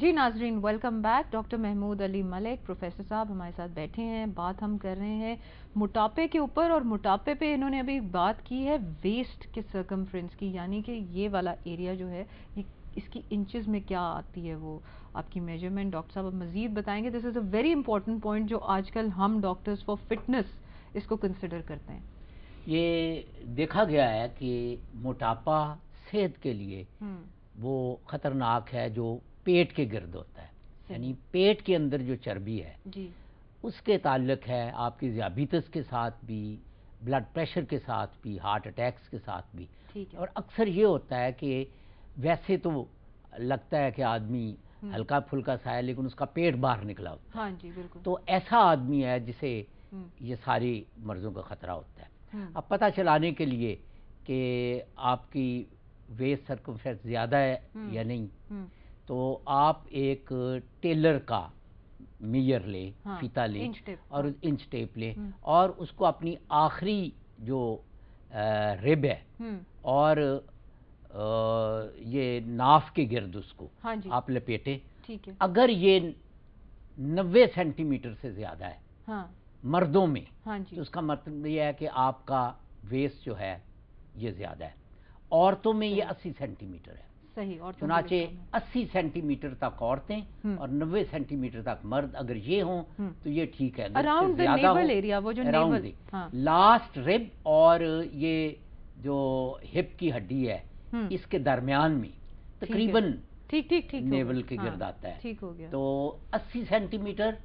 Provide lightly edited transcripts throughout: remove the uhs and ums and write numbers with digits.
जी Nazreen, welcome back. Doctor Mahmood Ali Malik professor साहब हमारे साथ बैठे हैं। बात हम कर रहे हैं मोटापे के ऊपर, और मोटापे पे इन्होंने अभी बात की है वेस्ट के सर्कमफ्रेंस की, यानी कि ये वाला एरिया जो है ये इसकी इंचेस में क्या आती है वो आपकी मेजरमेंट। डॉक्टर साहब अब मजीद बताएंगे। This is a very important point जो आजकल हम डॉक्टर्स फॉर फिटनेस इसको कंसिडर करते हैं। ये देखा गया है कि मोटापा सेहत के लिए वो ख़तरनाक है जो पेट के गिर्द होता है, यानी पेट के अंदर जो चर्बी है जी, उसके ताल्लुक है आपकी ज़ियाबीतस के साथ भी, ब्लड प्रेशर के साथ भी, हार्ट अटैक्स के साथ भी। ठीक है। और अक्सर ये होता है कि वैसे तो लगता है कि आदमी हल्का फुल्का सा है, लेकिन उसका पेट बाहर निकला होता है। हाँ जी, बिल्कुल। तो ऐसा आदमी है जिसे ये सारी मर्ज़ों का ख़तरा होता है। अब पता चलाने के लिए कि आपकी वेस्ट सर्कमफेरेंस ज़्यादा है या नहीं, तो आप एक टेलर का मेजर लें, फीता लें और इंच टेप लें और उसको अपनी आखिरी जो रिब है और ये नाफ के गिर्द उसको आप लपेटें। ठीक है। अगर ये 90 सेंटीमीटर से ज़्यादा है मर्दों में, तो उसका मतलब ये है कि आपका वेस्ट जो है ये ज़्यादा है। औरतों में ये 80 सेंटीमीटर है। सही। और चुनाचे 80 सेंटीमीटर तक औरतें और 90 सेंटीमीटर तक मर्द अगर ये हों तो ये ठीक है। अराउंड द नेवल एरिया, वो जो नेवल, लास्ट रिब और ये जो हिप की हड्डी है इसके दरमियान में तकरीबन ठीक नेवल के गिर्द आता है। ठीक हो गया। तो 80 सेंटीमीटर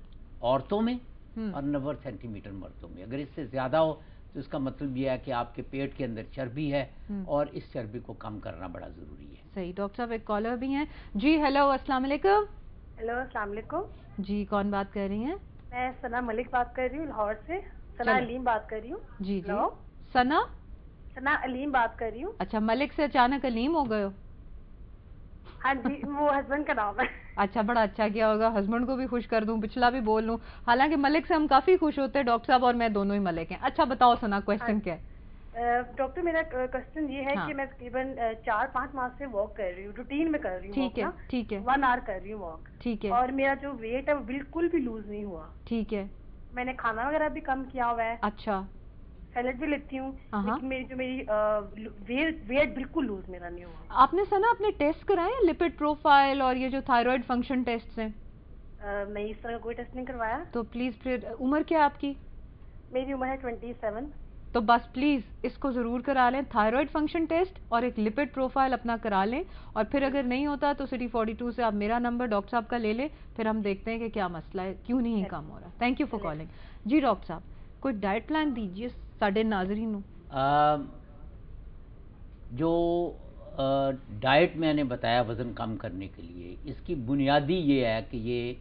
औरतों में और 90 सेंटीमीटर मर्दों में। अगर इससे ज़्यादा हो तो इसका मतलब यह है कि आपके पेट के अंदर चर्बी है और इस चर्बी को कम करना बड़ा ज़रूरी है। सही। डॉक्टर साहब एक कॉलर भी हैं। जी हेलो, अस्सलाम वालेकुम। हेलो, अस्सलाम वालेकुम। जी, कौन बात कर रही हैं? मैं सना मलिक बात कर रही हूँ, लाहौर से। सना अलीम बात कर रही हूँ। जी जी। सना अलीम बात कर रही हूँ। अच्छा, मलिक से अचानक अलीम हो गए हो? हाँ जी, वो हस्बैंड का नाम है। अच्छा, बड़ा अच्छा किया होगा। हस्बैंड को भी खुश कर दूं, पिछला भी बोल लूं। हालांकि मलिक से हम काफी खुश होते हैं डॉक्टर साहब, और मैं दोनों ही मलिक हैं। अच्छा बताओ सना, क्वेश्चन क्या है? डॉक्टर, मेरा क्वेश्चन ये है कि मैं तकरीबन 4-5 माह से वॉक कर रही हूँ, रूटीन में कर रही हूँ। ठीक है, ठीक है। 1 आवर कर रही हूँ वॉक। ठीक है। और मेरा जो वेट है वो बिल्कुल भी लूज नहीं हुआ। ठीक है। मैंने खाना वगैरह भी कम किया हुआ है। अच्छा। सैलेड भी लेती हूँ, लेकिन मेरी वेट बिल्कुल लूज मेरा नहीं हुआ। आपने सना अपने टेस्ट कराए हैं, लिपिड प्रोफाइल और ये जो थायराइड फंक्शन टेस्ट हैं? नहीं, इस तरह कोई टेस्ट नहीं करवाया। तो प्लीज फिर, उम्र क्या है आपकी? मेरी उम्र है 27। तो बस प्लीज इसको जरूर करा लें, थायराइड फंक्शन टेस्ट और एक लिपिड प्रोफाइल अपना करा लें। और फिर अगर नहीं होता तो सिटी 42 से आप मेरा नंबर डॉक्टर साहब का ले लें, फिर हम देखते हैं कि क्या मसला है, क्यों नहीं कम हो रहा। Thank you for calling. जी डॉक्टर साहब, कोई डाइट प्लान दीजिए साढ़े नाजरीन नू। जो डाइट मैंने बताया वज़न कम करने के लिए, इसकी बुनियादी ये है कि ये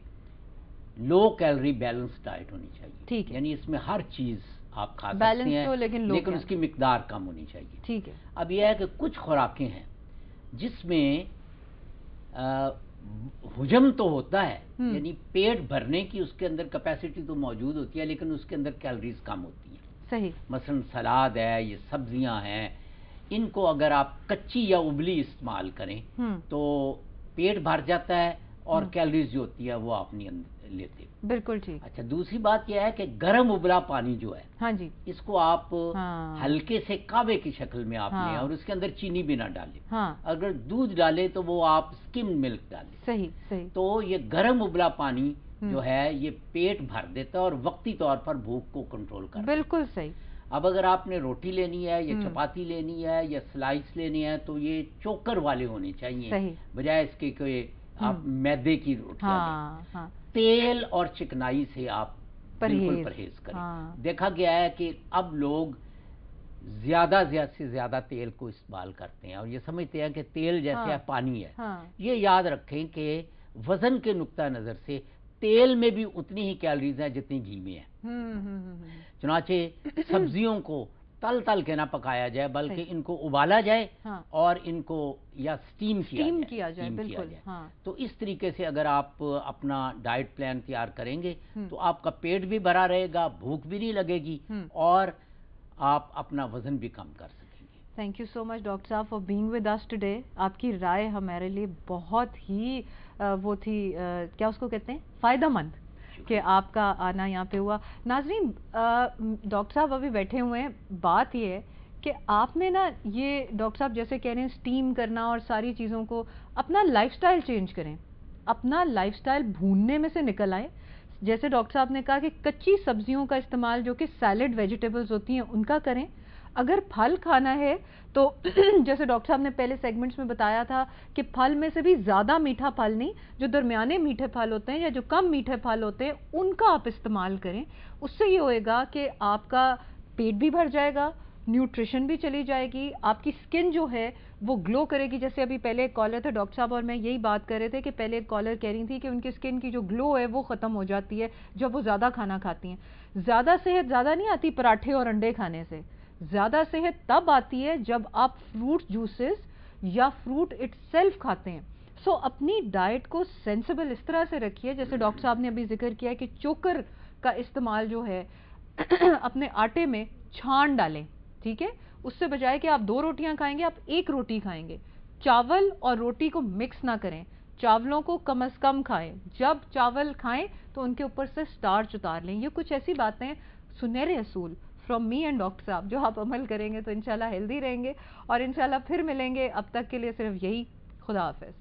लो कैलोरी बैलेंस डाइट होनी चाहिए। ठीक है। यानी इसमें हर चीज़ आप खा सकते हैं, तो लेकिन उसकी मिकदार कम होनी चाहिए। ठीक है। अब यह है कि कुछ खुराकें हैं जिसमें हजम तो होता है, यानी पेट भरने की उसके अंदर कैपेसिटी तो मौजूद होती है, लेकिन उसके अंदर कैलोरीज कम होती हैं। सही। मसलन सलाद है, ये सब्जियां हैं, इनको अगर आप कच्ची या उबली इस्तेमाल करें तो पेट भर जाता है और कैलोरीज जो होती है वो आप नहीं लेते। बिल्कुल ठीक। अच्छा, दूसरी बात यह है कि गर्म उबला पानी जो है, हाँ जी, इसको आप हल्के से कावे की शक्ल में आप लें और उसके अंदर चीनी भी ना डालें। अगर दूध डालें तो वो आप स्किम मिल्क डालें। सही सही। तो ये गर्म उबला पानी जो है ये पेट भर देता है और वक्ती तौर पर भूख को कंट्रोल करता है। बिल्कुल सही। अब अगर आपने रोटी लेनी है या चपाती लेनी है या स्लाइस लेनी है तो ये चोकर वाले होने चाहिए, बजाय इसके कि आप मैदे की रोटियां। तेल और चिकनाई से आप बिल्कुल परहेज करें। देखा गया है कि अब लोग ज्यादा से ज्यादा तेल को इस्तेमाल करते हैं और ये समझते हैं कि तेल जैसे पानी है। ये याद रखें कि वजन के नुक्ता नजर से तेल में भी उतनी ही कैलोरीज हैं जितनी घी में है। चुनाचे सब्जियों को तल के ना पकाया जाए, बल्कि इनको उबाला जाए और इनको या स्टीम किया जाए। बिल्कुल। तो इस तरीके से अगर आप अपना डाइट प्लान तैयार करेंगे तो आपका पेट भी भरा रहेगा, भूख भी नहीं लगेगी और आप अपना वजन भी कम कर सकेंगे। Thank you so much doctor साहब for being with us today. आपकी राय हमारे लिए बहुत ही वो थी क्या उसको कहते हैं, फायदेमंद कि आपका आना यहाँ पे हुआ. नाजरीन, डॉक्टर साहब अभी बैठे हुए हैं. बात ये है कि आपने ना ये डॉक्टर साहब जैसे कह रहे हैं स्टीम करना और सारी चीज़ों को, अपना लाइफस्टाइल चेंज करें, अपना लाइफस्टाइल भूनने में से निकल आए. जैसे डॉक्टर साहब ने कहा कि कच्ची सब्जियों का इस्तेमाल जो कि सैलेड वेजिटेबल्स होती हैं उनका करें. अगर फल खाना है तो जैसे डॉक्टर साहब ने पहले सेगमेंट्स में बताया था कि फल में से भी ज़्यादा मीठा फल नहीं, जो दरमियाने मीठे फल होते हैं या जो कम मीठे फल होते हैं उनका आप इस्तेमाल करें. उससे ये होएगा कि आपका पेट भी भर जाएगा, न्यूट्रिशन भी चली जाएगी, आपकी स्किन जो है वो ग्लो करेगी. जैसे अभी पहले एक कॉलर थे डॉक्टर साहब और मैं यही बात कर रहे थे कि पहले एक कॉलर कह रही थी कि उनकी स्किन की जो ग्लो है वो ख़त्म हो जाती है जब वो ज़्यादा खाना खाती हैं. ज़्यादा सेहत ज़्यादा नहीं आती पराठे और अंडे खाने से, ज़्यादा सेहत तब आती है जब आप फ्रूट जूसेस या फ्रूट इटसेल्फ खाते हैं. सो अपनी डाइट को सेंसिबल इस तरह से रखिए. जैसे डॉक्टर साहब ने अभी जिक्र किया कि चोकर का इस्तेमाल जो है अपने आटे में छान डालें, ठीक है. उससे बजाय कि आप 2 रोटियां खाएंगे आप 1 रोटी खाएंगे. चावल और रोटी को मिक्स ना करें, चावलों को कम से कम खाएं. जब चावल खाएं तो उनके ऊपर से स्टार्च उतार लें. ये कुछ ऐसी बातें, सुनहरे असूल फ्रॉम मी एंड डॉक्टर साहब, जो आप अमल करेंगे तो इंशाल्लाह हेल्दी रहेंगे और इंशाल्लाह फिर मिलेंगे. अब तक के लिए सिर्फ यही, खुदा हाफिज.